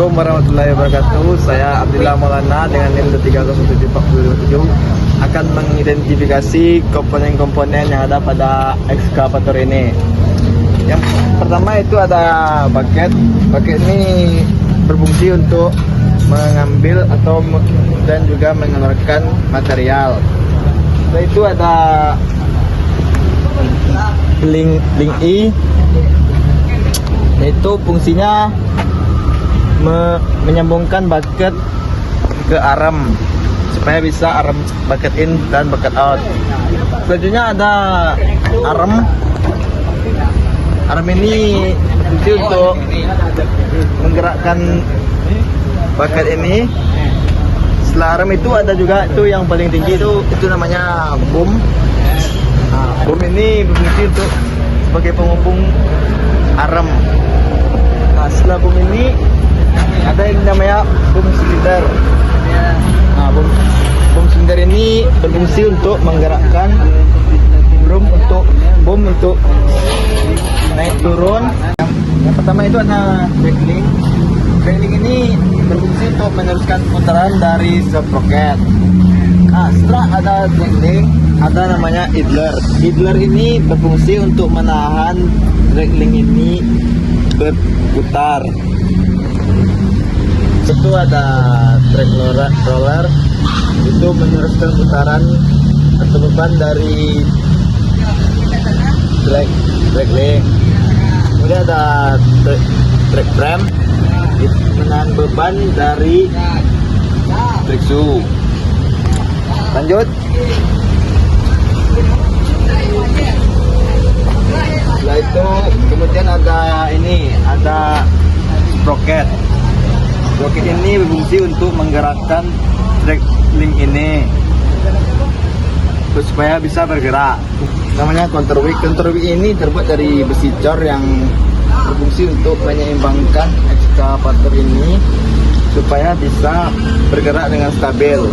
Assalamualaikum warahmatullahi wabarakatuh. Saya Abdillah Maulana dengan NIM 3074027 akan mengidentifikasi komponen-komponen yang ada pada ekskavator ini. Yang pertama itu ada bucket. Bucket ini berfungsi untuk mengambil atau dan juga mengeluarkan material. Setelah itu ada link I, yaitu fungsinya menyambungkan bucket ke arm supaya bisa arm bucket in dan bucket out. Selanjutnya ada arm. Arm ini berfungsi untuk menggerakkan bucket ini. Setelah arm itu ada juga itu yang paling tinggi itu namanya boom. Nah, boom ini berfungsi untuk sebagai penghubung arm. Nah, setelah boom ini ada yang namanya boom cylinder. Nah, boom cylinder ini berfungsi untuk menggerakkan boom untuk naik turun. Yang pertama itu ada drag-link. Drag-link ini berfungsi untuk meneruskan putaran dari sprocket. Nah, setelah ada drag-link, ada namanya idler. Idler ini berfungsi untuk menahan drag-link ini berputar. Itu ada drag roller, itu meneruskan putaran atau beban dari drag-link. Kemudian ada drag frame, itu menahan beban dari drag shoe. Lanjut. Setelah itu kemudian ada sprocket. Sprocket ini berfungsi untuk menggerakkan drag link ini supaya bisa bergerak. Namanya counterweight. Counterweight ini terbuat dari besi cor yang berfungsi untuk menyeimbangkan ekskavator ini supaya bisa bergerak dengan stabil.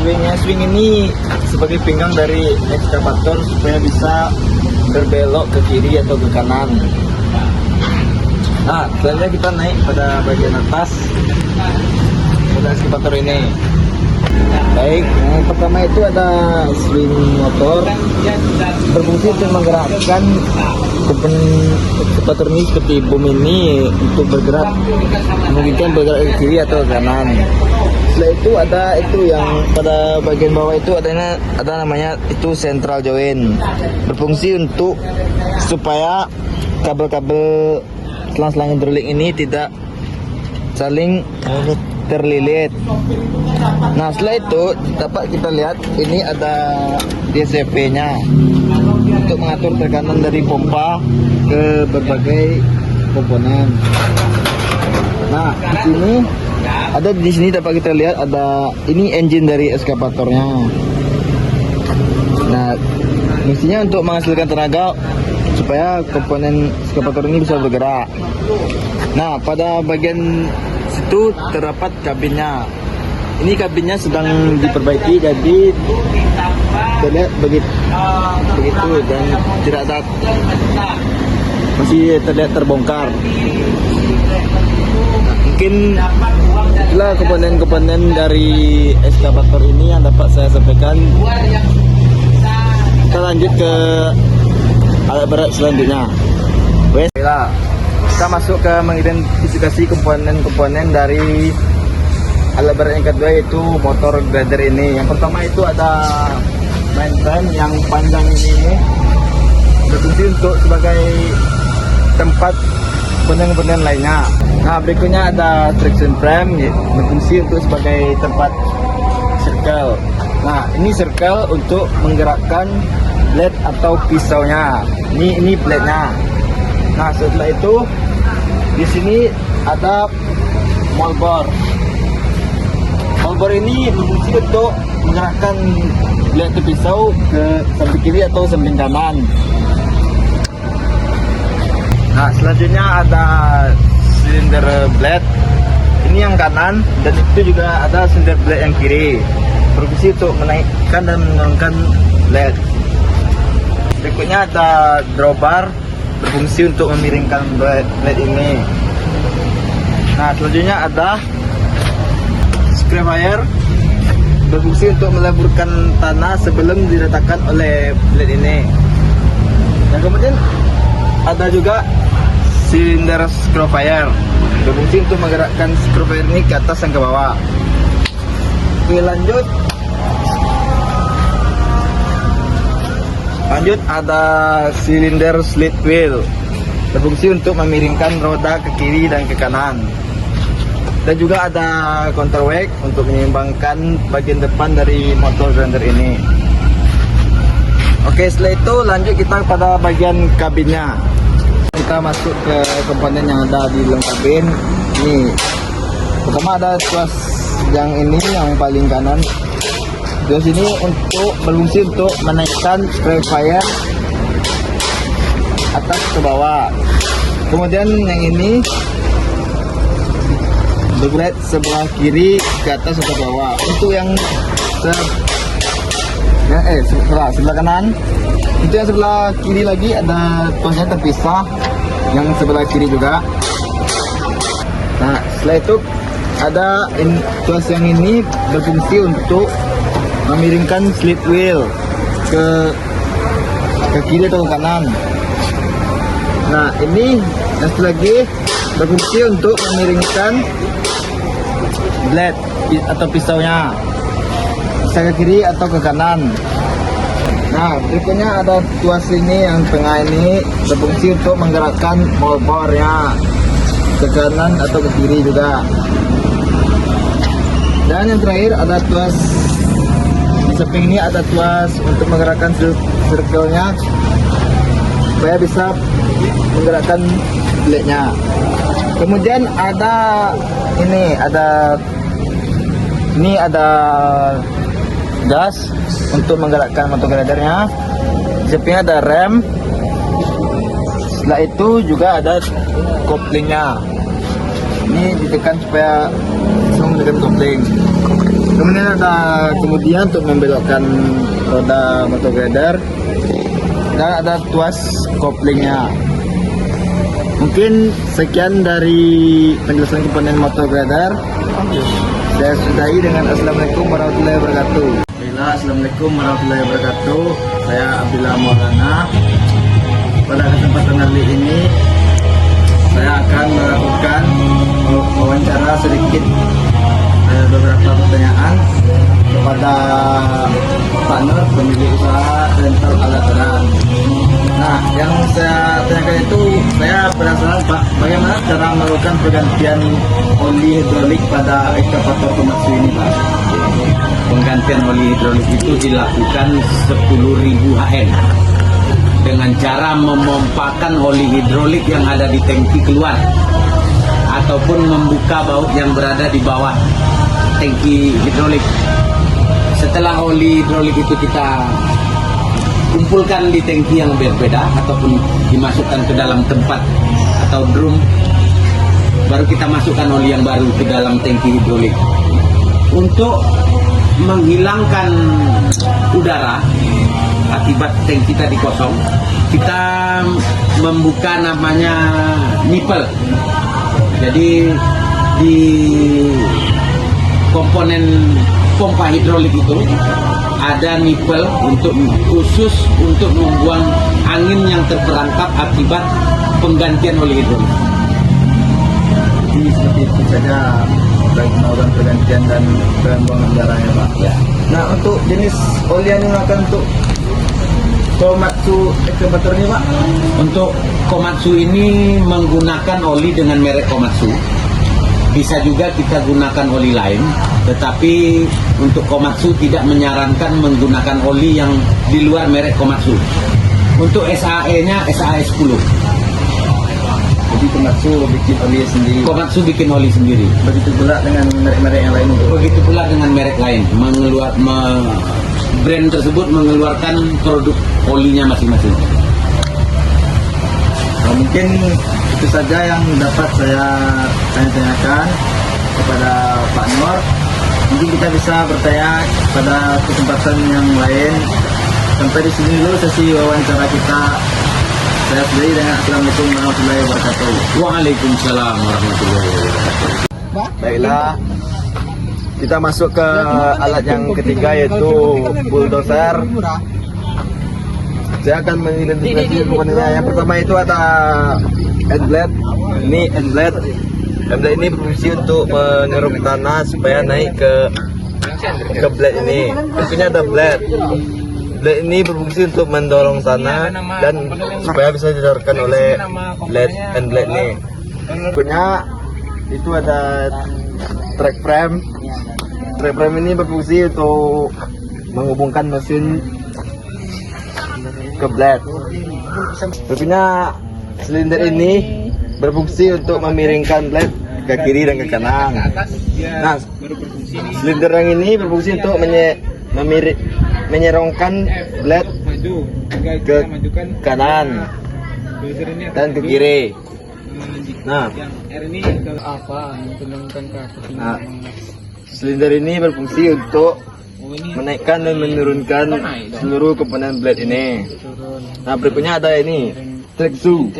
Swing ini sebagai pinggang dari ekskavator supaya bisa berbelok ke kiri atau ke kanan. Nah, selanjutnya kita naik pada bagian atas pada ekskavator ini. Baik, yang pertama itu ada swing motor, berfungsi untuk menggerakkan komponen ekskavator ini seperti boom ini untuk bergerak, memungkinkan bergerak ke kiri atau ke kanan. Setelah itu ada yang pada bagian bawah itu ada namanya itu central joint, berfungsi untuk supaya kabel-kabel selang-selang hidrolik ini tidak saling terlilit. Nah, setelah itu dapat kita lihat ini ada DCP-nya untuk mengatur tekanan dari pompa ke berbagai komponen. Nah, di sini dapat kita lihat ada ini engine dari ekskavatornya. Nah, mestinya untuk menghasilkan tenaga supaya komponen ekskavator ini bisa bergerak. Nah, pada bagian situ terdapat kabinnya. Ini kabinnya sedang diperbaiki, jadi terlihat begitu dan tidak ada, masih terlihat terbongkar. Mungkin itulah komponen-komponen dari ekskavator ini yang dapat saya sampaikan. Kita lanjut ke alat berat selanjutnya. Kita masuk ke mengidentifikasi komponen-komponen dari alat berat yang kedua, yaitu motor grader ini. Yang pertama itu ada mainframe yang panjang ini, berfungsi untuk sebagai tempat komponen-komponen lainnya. Nah, berikutnya ada traction frame, berfungsi untuk sebagai tempat circle. Nah, ini circle untuk menggerakkan blade atau pisaunya. Ini blade-nya. Nah, setelah itu di sini ada moldbor. Moldbor ini berfungsi untuk menggerakkan blade atau pisau ke samping kiri atau samping kanan. Nah, selanjutnya ada silinder blade. Ini yang kanan, dan itu juga ada silinder blade yang kiri, berfungsi untuk menaikkan dan menurunkan blade. Berikutnya ada drawbar. berfungsi untuk memiringkan blade ini. Nah, selanjutnya ada scraper, berfungsi untuk meleburkan tanah sebelum diletakkan oleh blade ini. Dan kemudian ada juga silinder scraper, berfungsi untuk menggerakkan scraper ini ke atas dan ke bawah. Oke, lanjut ada silinder slide wheel, berfungsi untuk memiringkan roda ke kiri dan ke kanan. Dan juga ada counterweight untuk menyeimbangkan bagian depan dari motor grinder ini. Oke, setelah itu lanjut kita pada bagian kabinnya. Kita masuk ke komponen yang ada di dalam kabin. Ini pertama ada tuas yang ini yang paling kanan. Tuas ini untuk berfungsi untuk menaikkan spray fire atas ke bawah. Kemudian yang ini bergerak sebelah kiri ke atas atau ke bawah. Untuk yang sebelah kanan, itu yang sebelah kiri lagi ada tuasnya terpisah, yang sebelah kiri juga. Nah, setelah itu ada tuas yang ini berfungsi untuk memiringkan slide wheel ke kiri atau ke kanan. Nah, ini yang satu lagi berfungsi untuk memiringkan blade atau pisaunya bisa ke kiri atau ke kanan. Nah, berikutnya ada tuas ini yang tengah ini berfungsi untuk menggerakkan motornya ke kanan atau ke kiri juga. Dan yang terakhir ada tuas di samping ini, ada tuas untuk menggerakkan circle-nya supaya bisa menggerakkan blade-nya. Kemudian ada gas untuk menggerakkan motor gridernya. Di sampingnya ada rem. Setelah itu juga ada koplingnya. Ini ditekan supaya bisa menggunakan kopling. Kemudian untuk membelokkan roda motor grider, dan ada tuas koplingnya. Mungkin sekian dari penjelasan komponen motor grider. Saya sudahi dengan Assalamualaikum warahmatullahi wabarakatuh. Assalamualaikum warahmatullahi wabarakatuh. Saya Abdillah Maulana. Pada kesempatan kali ini saya akan melakukan wawancara sedikit, beberapa pertanyaan kepada Pak Nur, pemilik usaha rental alat berat. Nah, yang saya tanyakan itu, saya penasaran Pak, bagaimana cara melakukan pergantian oli hidrolik pada ekskavator Komatsu ini Pak? Penggantian oli hidrolik itu dilakukan 10.000 HM dengan cara memompakan oli hidrolik yang ada di tangki keluar ataupun membuka baut yang berada di bawah tangki hidrolik. Setelah oli hidrolik itu kita kumpulkan di tangki yang berbeda ataupun dimasukkan ke dalam tempat atau drum, baru kita masukkan oli yang baru ke dalam tangki hidrolik. Untuk menghilangkan udara akibat tangki tadi kosong, kita membuka namanya nipple. Jadi di komponen pompa hidrolik itu ada nipple untuk khusus untuk membuang angin yang terperangkap akibat penggantian oli hidrolik. Jadi seperti itu saja bagi melakukan pergantian dan pembuangan udaranya Pak. Ya. Nah, untuk jenis oli yang digunakan untuk Komatsu ekskavator ini Pak? Untuk Komatsu ini menggunakan oli dengan merek Komatsu. Bisa juga kita gunakan oli lain, tetapi untuk Komatsu tidak menyarankan menggunakan oli yang di luar merek Komatsu. Untuk SAE-nya SAE 10. Jadi Komatsu bikin oli sendiri. Komatsu bikin oli sendiri. Begitu pula dengan merek-merek yang lain. Begitu pula dengan merek lain. Brand tersebut mengeluarkan produk olinya masing-masing. Nah, mungkin itu saja yang dapat saya tanya-tanyakan kepada Pak Nur. Mungkin kita bisa bertanya pada kesempatan yang lain. Sampai di sini dulu sesi wawancara kita. Saya sendiri dengan Assalamualaikum warahmatullahi wabarakatuh. Waalaikumsalam warahmatullahi wabarakatuh. Baiklah, kita masuk ke alat yang ketiga yaitu bulldozer. Saya akan mengidentifikasi komponennya. Yang pertama itu ada end blade. Ini end blade. End blade ini berfungsi untuk mengeruk tanah supaya naik ke blade ini. Berikutnya ada blade. Blade ini berfungsi untuk mendorong tanah dan supaya bisa didorongkan oleh blade end blade ini. Berikutnya itu ada track frame. Track frame ini berfungsi untuk menghubungkan mesin ke blade. Berikutnya silinder ini berfungsi untuk memiringkan blade ke kiri dan ke kanan. Nah, silinder yang ini berfungsi untuk menyerongkan blade ke kanan dan ke kiri. Nah, silinder ini berfungsi untuk menaikkan dan menurunkan seluruh komponen blade ini. Nah, berikutnya ada ini track shoe.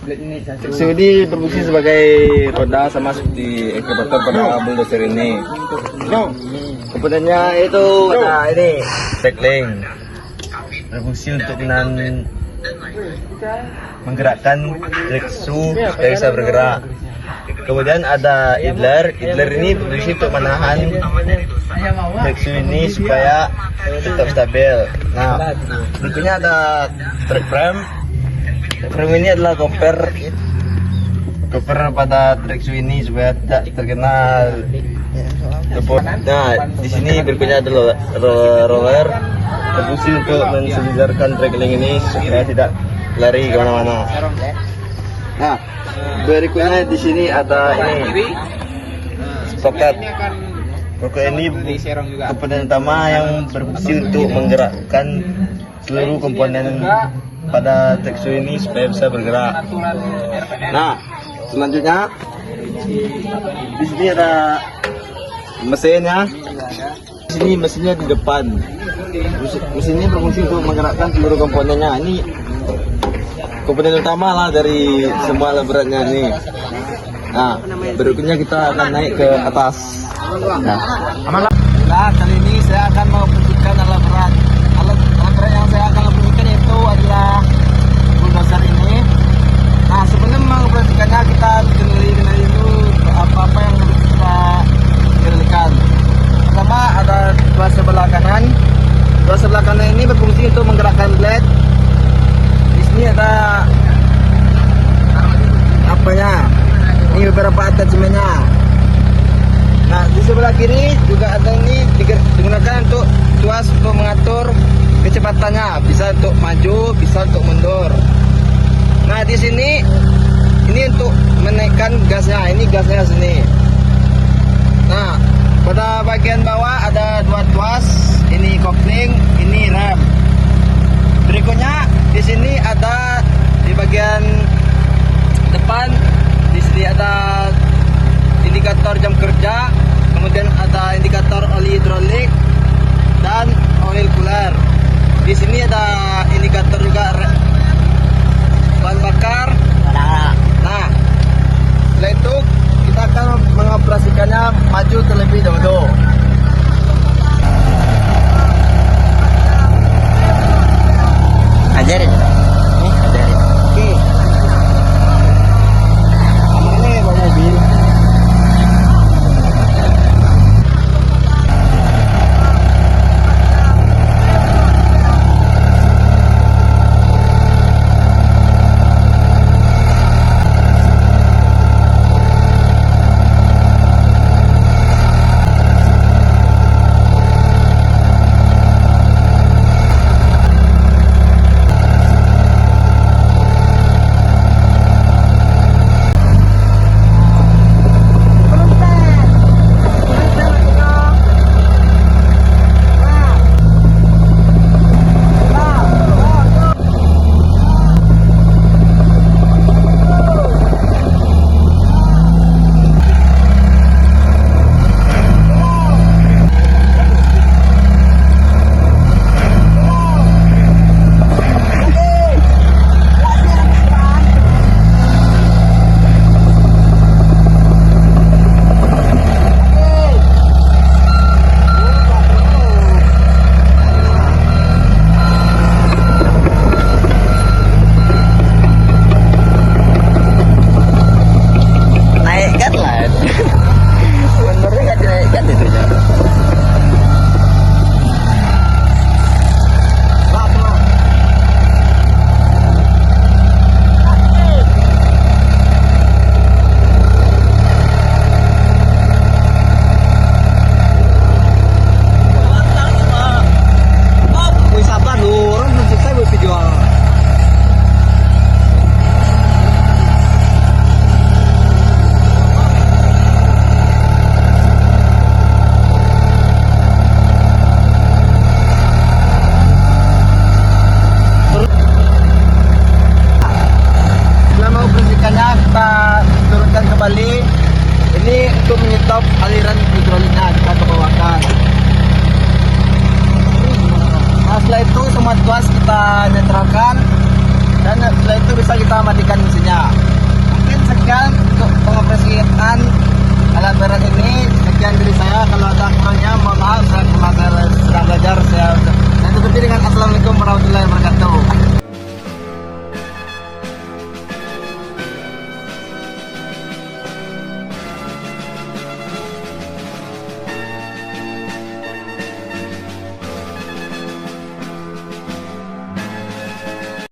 Track shoe ini berfungsi sebagai roda sama seperti ekskavator pada bulldozer ini. Komponennya itu ada ini tackling, berfungsi untuk menggerakkan track shoe supaya bisa bergerak. Kemudian ada idler. Idler ini berfungsi untuk menahan track shoe ini supaya tetap stabil. Nah, berikutnya ada track frame. Track frame ini adalah cover pada track shoe ini supaya tidak terkena tepung. Nah, di sini berikutnya ada roller, berfungsi untuk menselenggarakan tackling ini supaya tidak lari kemana-mana. Nah, berikutnya di sini ada ini sprocket. Sprocket ini komponen utama yang berfungsi untuk menggerakkan seluruh komponen pada track shoe ini supaya bisa bergerak. Nah, selanjutnya di sini ada mesinnya. Di sini mesinnya di depan. Mesinnya berfungsi untuk menggerakkan seluruh komponennya. Ini komponen utama lah dari semua alat beratnya ini. Nah, berikutnya kita akan naik ke atas. Nah, kali ini saya akan memperhatikan alat berat. Alat berat yang saya akan memperhatikan itu adalah bulldozer ini. Nah, sebelum memperhatikannya kita kenali dulu apa yang harus kita kendalikan. Pertama ada dua sebelah kanan. Dua sebelah kanan ini berfungsi untuk menggerakkan blade. Di sini ada apanya? Ini beberapa attachmentnya. Nah, di sebelah kiri juga ada ini digunakan untuk tuas untuk mengatur kecepatannya, bisa untuk maju, bisa untuk mundur. Nah, di sini ini untuk menaikkan gasnya. Ini gasnya sini. Nah, pada bagian bawah ada dua tuas, ini kopling, ini rem. Berikutnya di sini ada di bagian depan, di sini ada indikator jam kerja, kemudian ada indikator oli hidrolik dan oil cooler. Di sini ada indikator juga bahan bakar. Nah, setelah itu kita akan mengoperasikannya maju terlebih dahulu. Ajarin. Ajarin. Oke. Ini bawa mobil. matikan mesinnya. Mungkin sekian untuk pengapresiaan alat berat ini. Sekian dari saya. Kalau ada kurangnya mohon maaf. Saya sedang belajar. Saya tutupi dengan assalamualaikum warahmatullahi wabarakatuh.